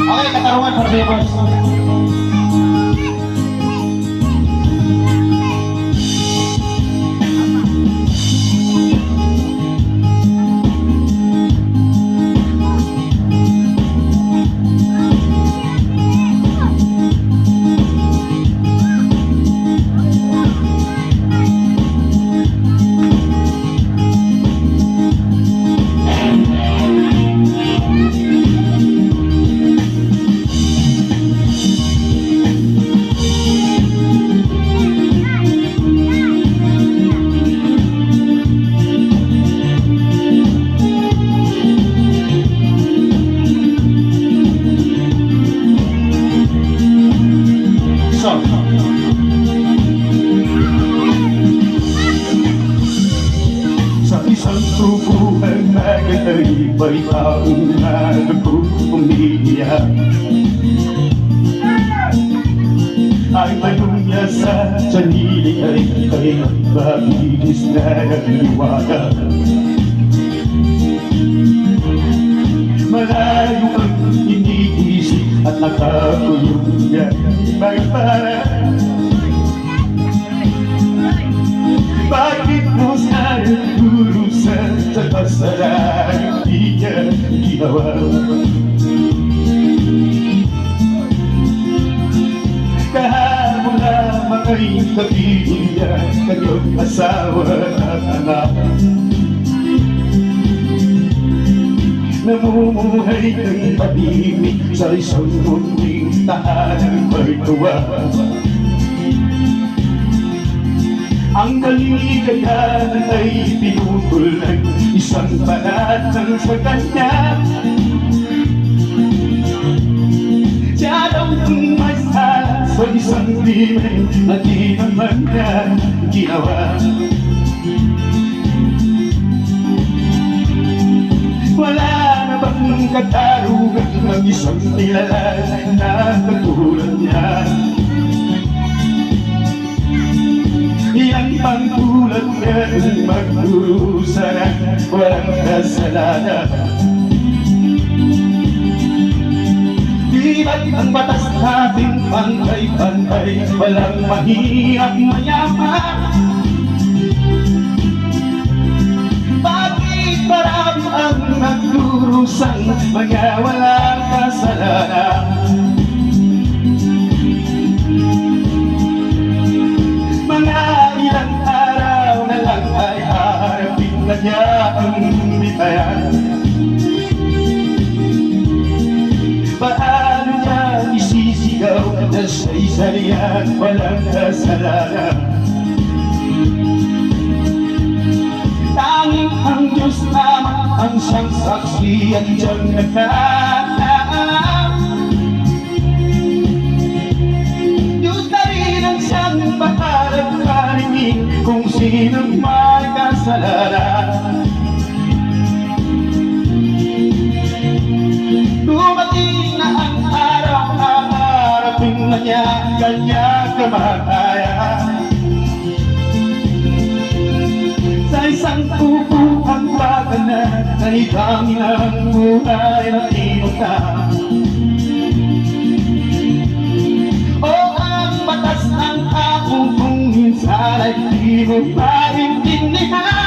Okay, katarungan para sa'yo, boss. Sa isang tubuhan na gano'y may taong na nag-umiiyak. Ang tanong niya sa sanili ay mabilis na nagliwanag. Malayo ang iniisip at nakakulong niya magparang. Bakit mo sana lulusan sa kasalanan di niya ginawa? Kahapon lamang ay kapiling niya kanyang asawa at anak. Namumuhay ng tahimik sa isang munting tahanan may tuwa. Ang kaligayahan ay pinutol ng isang panatang sa kanya. Siya daw tumasa sa isang krimen na di naman niya ginawa. Wala na bang katarugan ng isang nilalang na katulad niya? Ilang pangtulad niya magdurusa ng walang kasalanan. Di ba't ang batas natin pantay-pantay, walang mahirap mayaman? Bakit marami ang nagdurusang mga walang kasalanan? Mga ilang araw na lang ay haharapin na niya ang bitayan. Paano niya isisigaw na sa isa niyan walang kasalanan? Tanging ang Diyos lamang ang siyang saksi at siyang nagkataon. Diyos na rin ang siyang baharap karingin kung sinong may kasalanan. Dumating na ang araw na harapin na niya ang kanyang kamatayan. Sa isang tubuhang paganan na idami ng buhay na tinutang. O ang batas ng tao kung minsan ay di mo maintindihan.